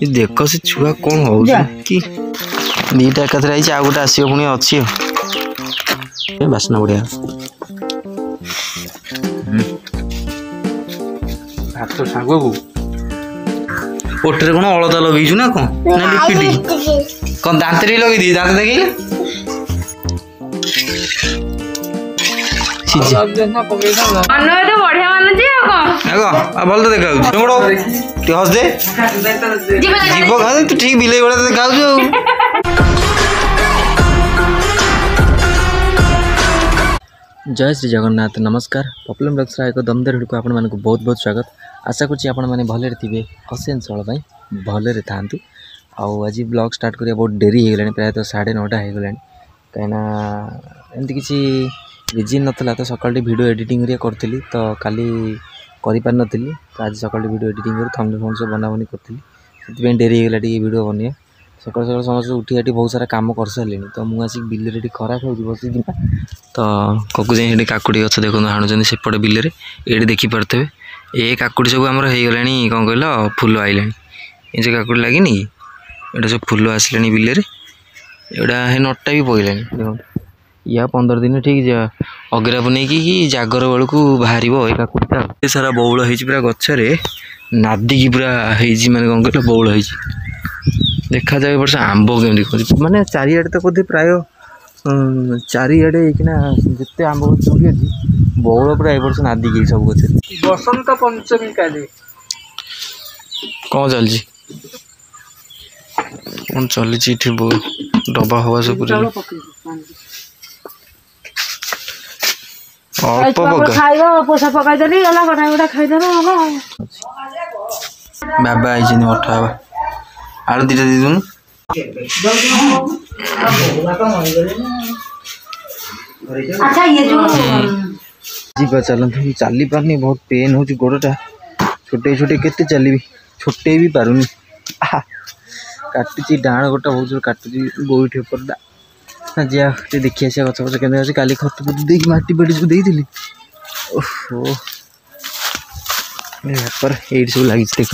देख से छुआ कौन हो कि दीटा एकाथरे आई आ गोटे आसो पुणी अच्छी बासना बढ़िया भात साग को पोटरे कौन अलता लगे ना कौन ना लिपिटी कौन दांत लगे दी दांत देखिए भल तो देखा हस दे जीव तू ठीक बिले भाई देखा जय श्री जगन्नाथ नमस्कार पॉपुलर ब्लॉग्स एक दमदार भिडियो को आपण मानक बहुत बहुत स्वागत आशा करछि आपण माने भले थे हसी अंचल भले था आज ब्लॉग स्टार्ट करिया बहुत डेरी हो गलानी प्रायतः 9:30 हो गलानी कहीं एमती किसी रिजिन नाला तो सकाल वीडियो एडिटिंग करी तो काली कर नी तो आज सकाल वीडियो एडिटिंग कर थंबनेल फंड सब बना बनी करी डेरी हो गला वीडियो बनिए सकाल सकाल समस्त उठी आठी बहुत सारा काम कर सारे तो मुझे आसिक बिल खरा खाऊँ बसिकिना तो ककु जाए काकुड़ी गच देखो हाणुचंदी सेपटे बिल ये देखिपे ये काकुड़ी सब आमर हो गला कौन कहल फुल आइला ये जो काकुड़ी लगे ये सब फुल आसला बिल एटा नटा भी पड़लानी देखो या 15 दिन ठीक अगरा बन कि जागर बेलू बाहर ये काकुड़ी सारा बौल हो पूरा गचरे नादिकी पूरा माने कौन कहल बौल हो देखा जाए वर्ष आंब केमती माने चारिआडे तो बोधे प्राय चारिआडे जिते आंब गछ अच्छी बौल पूरा वर्ष नादिकी सब गच बसंत पंचमी काली कौन चलती कौन चली डबा हवा सब बाबा आई अठा हवा आलू दीटा दी दून जीवा चलते चली पारनी बहुत पेन हो गोड़टा छोटे छोटे केते चली छोटे भी पारुनी काटुची डाण गोटा बहुत जोर काटुची गोईठ उपरटा जा देखी आसा गच फच के काली खत फत दे माटी बाटी सब देती ओहो ये सब लगी देख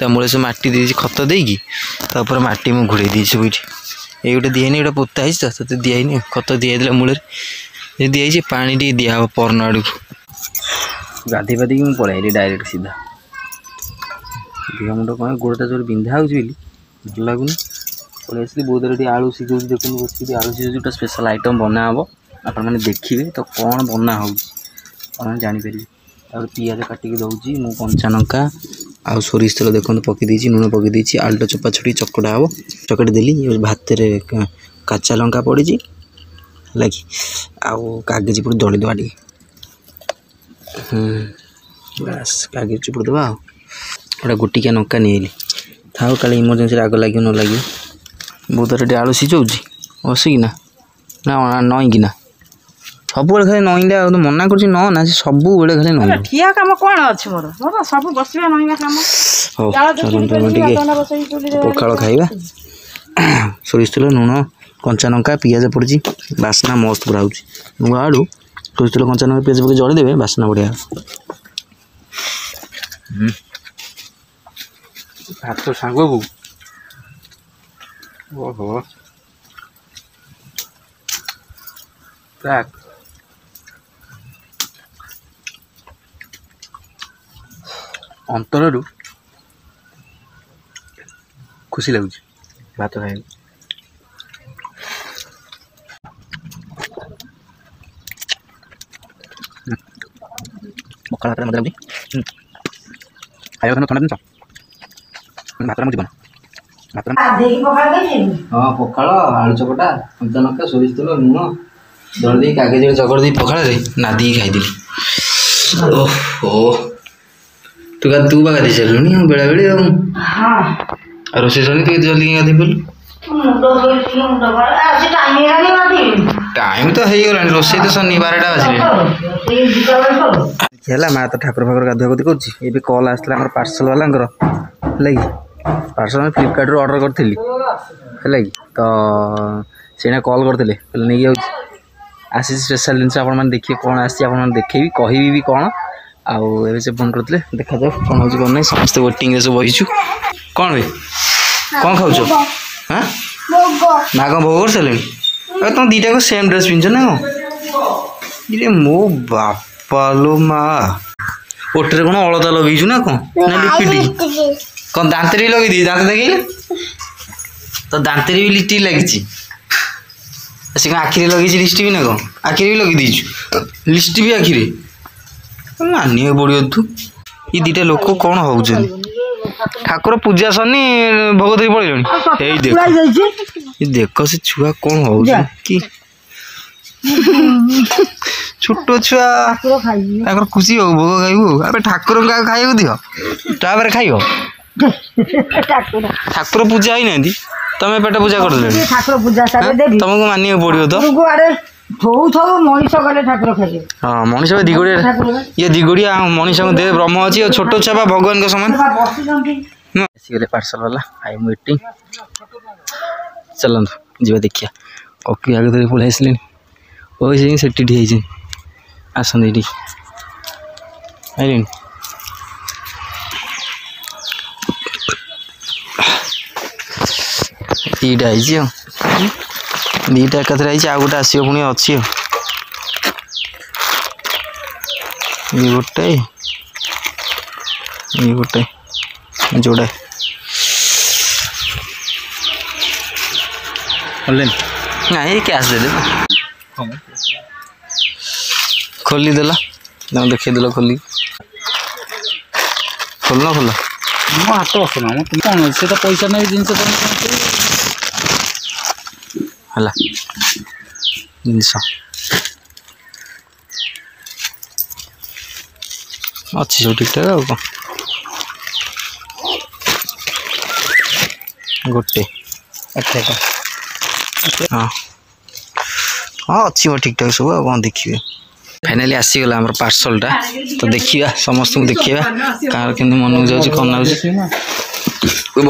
ता मूले सब माटी दे खत देकी माटी मुझे घोड़े दी सब ये गोटे दिए गोटे पोता है तो दिखाई खत दिखाई मूल दिखाई पानी टे दिया परन आड़ को गाधे पादी मुझे पलैली डायरेक्ट सीधा देह मुंड कौन गोड़टा जो बिंधा हो भल लगुनि पलि बहुत आलू सिझे देखते बस आलू सिझे गोटे स्पेशल आइटम बना हम आप देखिए तो कौन बना हो जापर और पियाज काटिक दौची मु कंचा लंका आउ सोरिष तेल देखो पकईदी लुण पकईदी आलूटा चोपा छुटी चकटा हम चकटी देली भात काचा लंका पड़ी लगे आउ कागज पड़ दली दवा टे बस कागज चिपुड़ दवा गोटा गोटिका लंका नहीं था का इमरजेन्सी आग लगे न लगे बहुत रे आलू सिझाऊँगी बसिकिना ना नईकिना सब खाली नईला मना कर ना सब खाली नई ठिया काम कौन अच्छी मोर मोर सब बसवा नईना काम पखाड़ खाइबा सोरिष तेल लुण कंचा लंका पियाज पड़ी बास्ना मस्त पूरा हो नुआ आड़ू सोरिष तेल कंचा लंका पियाज पकड़ जड़देवे बास्ना बढ़िया भात साग को ओहो अंतर खुशी लगुच भात खाए पखाड़ भात मजा लगे खाया ठंडा दिन भात मुझे हाँ पखाड़ आलू चकटा कंचा लंका सोरिष तेल लुण दल दे कागज चकड़ दी पखाड़ नादी खाई ओहो तू गाधी सारे बेला बेले रोषे सर जल्दी गाधी पड़ू टाइम तो होगा रोषे तो सर 12टा बाजिले माँ तो ठाकुर फाकुर गाधुआ गाधि कर कल आसाला पार्सल वाला लगे पार्सल फ्लिपकार्ट ऑर्डर करी है तो से कल करते नहीं आसी स्पेशल जिन आप देखिए कौन आसी देखेबी कहि भी कौन आउ से फोन करते देखा जाओ कौन हो कौन ना समस्त वेटिंग सब बहीचु कौन भाई कौन खाऊ हाँ ना कौन भोग कर सारे तुम दीटा को सेम ड्रेस पिंच ना कौन मो बापा लो माँ ओटे कौन अलता लगे ना कौन ना लिपिटी कौन दांत भी लगे दी दांत देखे तो दांत भी लिपटी लगी से आखिरी लगे लिस्ट भी ना कौन आखिरी भी लगे दीचु लिस्ट भी आखिरी मानिया पड़ो तू ये दीटा लोक कौन हो ठाकुर पूजा सरनी भोग दे पड़े देख से छुआ कौन हो कि छोट छुआ खुशी हो भोग खाइबू अबे ठाकुर खाइबू दिह तापर खाइब ठाकुर पूजा ही ना तमें पेट पूजा कर ठाकुर पूजा तुमको मानिया पड़ो तो मनीष गले ठाकुर खाइए हाँ मनीष दिगुड़िया ये दिगुड़िया मनीष को दे ब्रह्म अच्छी और छोट छुआ भगवान के समान गले पार्सल वाला आई एम वेटिंग चलतु जी देखिए ककी आगे धर पलि आसले से ठी आसते ये आइले दीटा दीटा एकाथरे आई आ गोटे आसो पुणी अच्छी गोटे गोटे जोड़ा नहीं कैश दे दे खोली देला देखे देल खोली खोलना खोल मो हाथ बसना कौन से तो पैसा नहीं जिनस है जिनस अच्छी सब ठीक ठाक आ गोटे हाँ हाँ अच्छी ठीक ठाक सब कौन देखिए फाइनाली आसीगला आम पार्सलटा तो देखा समस्त को देखा कार के मन को जाऊँ कौन ना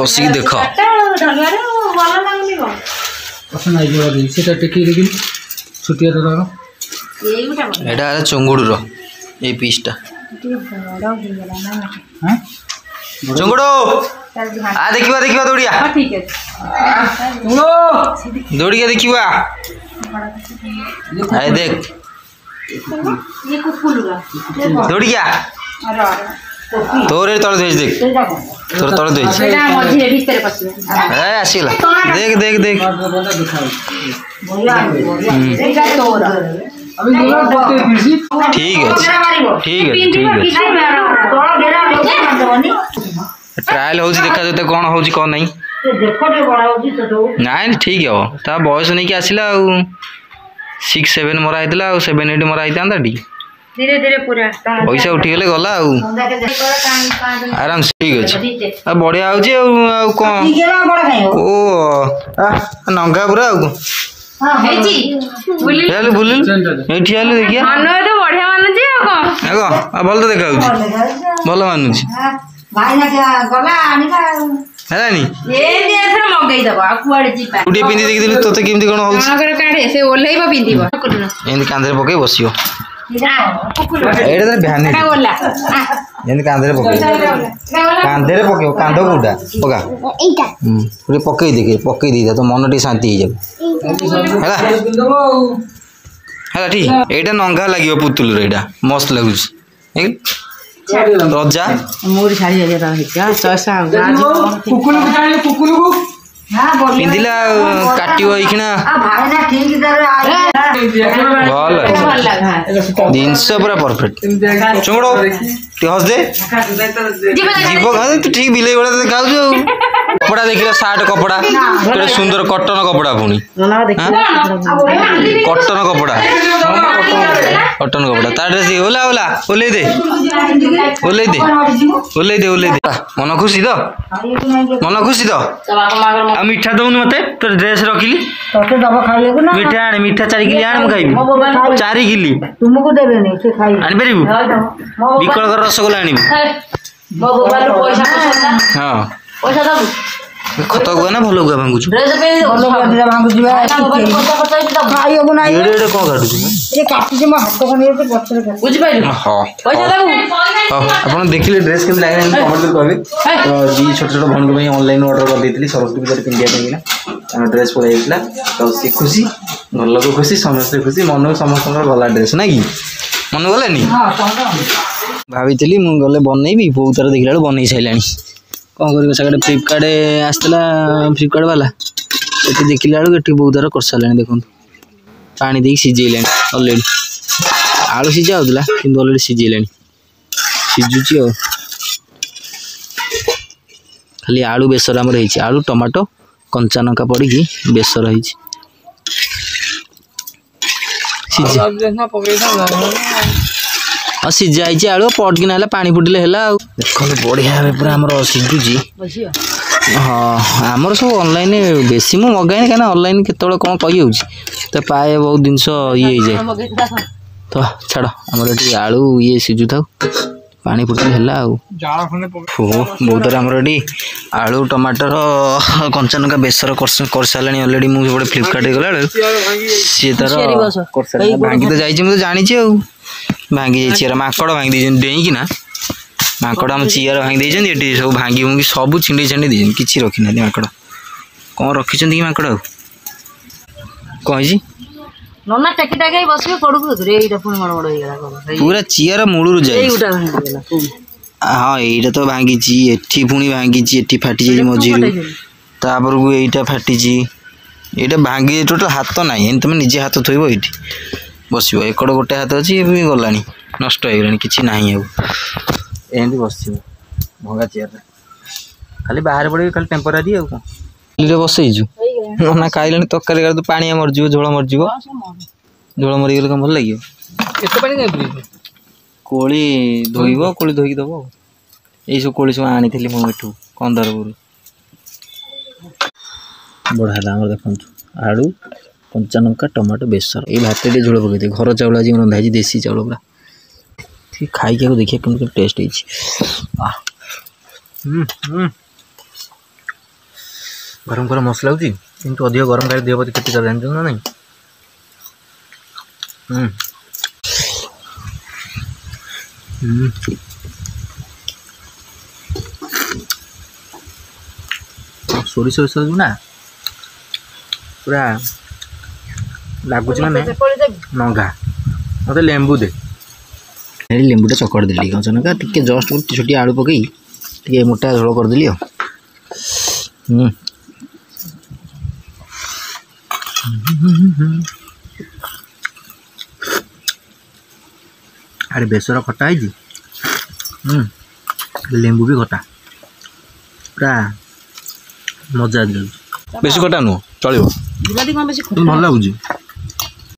बसिक देख एटा चंगुड़ ये पीसटा चंगुड़ आ देखा देखा दौड़िया दौड़िया देखा आए देख दौड़िया तोरे तल देख देख तोर तल देख आसीगला देख देख देख ठीक है ठीक है ठीक है ट्रायल हो देखा जाते कौन हो कौन नहीं नाइन ठीक है ता बयस नहीं आसला 6-7 मरा होता 7-8 मरा होता धीरे धीरे पूरा पैसा उठीगले गला आराम से ठीक अच्छे बढ़िया हो कौन नंगा पूरा बुल देखिए भल तो देखा भल मानुची है गुटे पिंधि देखी तोते केमती कौन हो कांधे पकई बस कांधे कांधे पक कांध कौटा पका गोटे पकई देखे पकई दे तो मन टी शांति है ठीक एटा नंगा लगे पुतुल एटा मस्त लगुच रजा मोर शाड़ी पिंधिला काटिव भल जिनस पूरा परफेक्ट चुंगड़ हस दे जीव तू ठीक बिले भाई देखा कपड़ा देखिए सार्ट कपड़ा केटे सुंदर कटन कपड़ा पुणी कटन कपड़ा कटन कपड़ा ता ड्रेस ओला ओला ओल्ले दे ओल्ले दे ओल्ले दे ओल्ले दे मन खुशी तो मन खुशी तो आ मीठा दौन मत तो ड्रेस रखिली मीठा आने मीठा 4 किलो आने खाइबी 4 किलो तुमको देबे से खाई आनी पारिबु विकल कर रसगोल्ला आनी हां पैसा दबु ଖତ ଗୁଆ ନା ଭଲ ଗୁଆ ଭାଙ୍ଗୁଛୁ? ଡ୍ରେସ ପିନ୍ଧି ଭଲ ଗାଡ଼ିରେ ଭାଙ୍ଗୁଛି ବା ମୋବାଇଲ ପଚା ପଚା ହେଇକି ଦବ। ଖାଇବାକୁ ନାହିଁ ଏଡ଼େ ଏଡ଼େ କ'ଣ କାଟୁଛୁ? ଏ କାଟୁଛି ମୋ ହାତ ଖଣ୍ଡି ଗଛରେ କାଟୁଛି। ବୁଝିପାରିଲୁ ହଁ ପଇସା ଦବୁ। ହଉ ଆପଣ ଦେଖିଲେ ଡ୍ରେସ୍ କେମିତି ଲାଗିଲା ଏମିତି କମେଣ୍ଟ କରି କହିବେ। ତ ଦି ଛୋଟ ଛୋଟ ଭଉଣୀଙ୍କ ପାଇଁ ଅନଲାଇନ୍ ଅର୍ଡ଼ର କରିଦେଇଥିଲି ସରସ୍ୱତୀ ପୂଜାରେ ପିନ୍ଧିବା ପାଇଁକିନା ତାଙ୍କ ଡ୍ରେସ୍ ପଳେଇ ଯାଇଥିଲା। ତ ସେ ଖୁସି, ଘର ଲୋକ ଖୁସି, ସମସ୍ତେ ଖୁସି, ମନକୁ ସମସ୍ତଙ୍କର ଗଲା ଡ୍ରେସ୍ ନାଇଁ କି? ମନ ଗଲାନି? ଭାବିଥିଲି ମୁଁ ଗଲେ ବନେଇବି, ବୋଉ ତାର ଦେଖିଲା ବେଳକୁ ବନେଇ ସାରିଲାଣି। କ'ଣ କରିବ ସେଆଡ଼େ ଫ୍ଲିପକାର୍ଟ ଆସିଥିଲା, ଫ୍ଲିପକାର୍ଟ ବାଲା ଏଠି ଦେଖିଲା ବେଳକୁ ଏଠି ବୋଉ ତାର କରିସାରିଲାଣି। ଦେଖନ୍ତୁ ପାଣି ଦେଇକି ସିଝେଇଲାଣି ଅଲରେଡ଼ି। ଆଳୁ ସିଝା ହେଉଥିଲା କିନ୍ତୁ ଅଲରେଡ଼ି ସିଝେଇଲାଣି, ସିଝୁଛି ଆଉ। ଖାଲି ଆଳୁ ବେସର ଆମର ହେଇଛି, ଆଳୁ ଟମାଟୋ କଞ୍ଚା ଲଙ୍କା ପଡ଼ିକି ବେସର ହେଇଛି। ସିଝା ହେଇଛି ଆଳୁ, ପଟକିନା ହେଲା, ପାଣି ଫୁଟିଲେ ହେଲା ଆଉ। ଦେଖନ୍ତୁ ବଢ଼ିଆ ଭାବେ ପୁରା ଆମର ସିଝୁଛି। ହଁ ଆମର ସବୁ ଅନଲାଇନ୍, ବେଶୀ ମୁଁ ମଗାଏନି କାହିଁକିନା ଅନଲାଇନ୍ କେତେବେଳେ କ'ଣ କହିହେଉଛି, ତ ପାଏ ବହୁତ ଜିନିଷ ଇଏ ହେଇଯାଏ। ତ ଛାଡ଼, ଆମର ଏଠି ଆଳୁ ଇଏ ସିଝୁଥାଉ, ପାଣି ଫୁଟିଲେ ହେଲା ଆଉ। ବହୁତ ଆମର ଏଠି ଆଳୁ ଟମାଟର କଞ୍ଚା ଲଙ୍କା ବେସର କରିସାରିଲାଣି ଅଲରେଡ଼ି। ମୁଁ ସେପଟେ ଫ୍ଲିପକାର୍ଟରେ ଗଲାବେଳେ ସିଏ ତାର କରିସାରିଲାଣି। ଭାଙ୍ଗି ତ ଯାଇଛି, ମୁଁ ତ ଜାଣିଛି ଆଉ। ଭାଙ୍ଗି ଯାଇଛି, ଏରା ମାଙ୍କଡ଼ ଭାଙ୍ଗି ଦେଇଛନ୍ତି ଡେଇଁକିନା। ମାଙ୍କଡ଼ ଆମ ଚିଆର ଭାଙ୍ଗି ଦେଇଛନ୍ତି, ଏଠି ସବୁ ଭାଙ୍ଗି ଭୁଙ୍ଗି ସବୁ ଛିଣ୍ଡେଇ ଛାଣ୍ଡେଇ ଦେଇଛନ୍ତି, କିଛି ରଖିନାହାନ୍ତି ମାଙ୍କଡ଼। କ'ଣ ରଖିଛନ୍ତି କି ମାଙ୍କଡ଼ ଆଉ? କ'ଣ ହେଇଛି? ନନା ଟେକି ଟାକି ବସିବେ ପଡକୁ ଏଇଟା ପୁଣି ମଡ଼ ମଡ଼ ହେଇଗଲା ପୁରା ଚିଆର ମୂଳରୁ ଯାଇ। ଏଇଗୁଟା ଭାଙ୍ଗିଗଲା। ହଁ ଏଇଟା ତ ଭାଙ୍ଗିଛି, ଏଠି ପୁଣି ଭାଙ୍ଗିଛି, ଏଠି ଫାଟି ଯାଇଛି ମଝିରୁ, ତାପରକୁ ଏଇଟା ଫାଟିଛି, ଏଇଟା ଭାଙ୍ଗି ଟୋଟାଲ୍ ହାତ ନାହିଁ। ଏମିତି ତୁମେ ନିଜେ ହାତ ଥୋଇବ ଏଇଠି ବସିବ, ଏକଡ଼ ଗୋଟେ ହାତ ଅଛି, ଏବେ ଗଲାଣି, ନଷ୍ଟ ହେଇଗଲାଣି, କିଛି ନାହିଁ ଆଉ। ଏମିତି ବସିବ ଭଙ୍ଗା ଚେୟାରରେ, ଖାଲି ବାହାରେ ପଡ଼ିବି, ଖାଲି ଟେମ୍ପୋରାରୀ ଆଉ। କ'ଣ ଚୁଲିରେ ବସେଇଛୁ ନା ଖାଇଲାଣି ତରକାରୀ କାଳେ ପାଣିଆ ମରିଯିବ, ଝୋଳ ମରିଯିବ। ଝୋଳ ମରିଗଲେ କ'ଣ ଭଲ ଲାଗିବ? କୋଳି ଧୋଇବ, କୋଳି ଧୋଇକି ଦେବ ଆଉ। ଏଇସବୁ କୋଳି ସବୁ ଆଣିଥିଲି ମୁଁ ଏଠୁ କନ୍ଦରପୁର। ବଢ଼ିଆ ହେଲା ଆମର। ଦେଖନ୍ତୁ ଆଳୁ କଞ୍ଚା ଲଙ୍କା ଟମାଟୋ ବେସର, ଏଇ ଭାତ ଟିକେ ଝୋଳ ପକେଇଦିଏ। ଘର ଚାଉଳ ଆଜି ରନ୍ଧା ହେଇଛି, ଦେଶୀ ଚାଉଳ ପୁରା। ଖାଇକି ଆକୁ ଦେଖିବା କେମିତି ଟେଷ୍ଟ ହେଇଛି। ଗରମ ଗରମ ମସଲା ହେଉଛି, କିନ୍ତୁ ଅଧିକ ଗରମ ଖାଇଲେ ଦେହ ପ୍ରତି କ୍ଷତିକାରକ, ଜାଣିଛନ୍ତି ନା ନାହିଁ? ସୋରିଷ ବେସର ନା ପୁରା ଲାଗୁଛି ମାନେ ନଙ୍ଗା। ମୋତେ ଲେମ୍ବୁ ଦେ, ଲେମ୍ବୁଟା ଚକଡ଼ି ଦେଲି, କଞ୍ଚା ଲଙ୍କା ଟିକେ ଜଷ୍ଟ ଗୋଟେ ଛୋଟିଆ ଆଳୁ ପକେଇ ଟିକେ ମୋଟା ଝୋଳ କରିଦେଲି ଆଉ। ଆରେ ବେସର ଖଟା ହେଇଛି, ଲେମ୍ବୁ ବି ଖଟା, ପୁରା ମଜା ଯାଉଛି। ବେଶୀ ଖଟା ନୁହଁ, ଚଳିବ, ଭଲ ଲାଗୁଛି।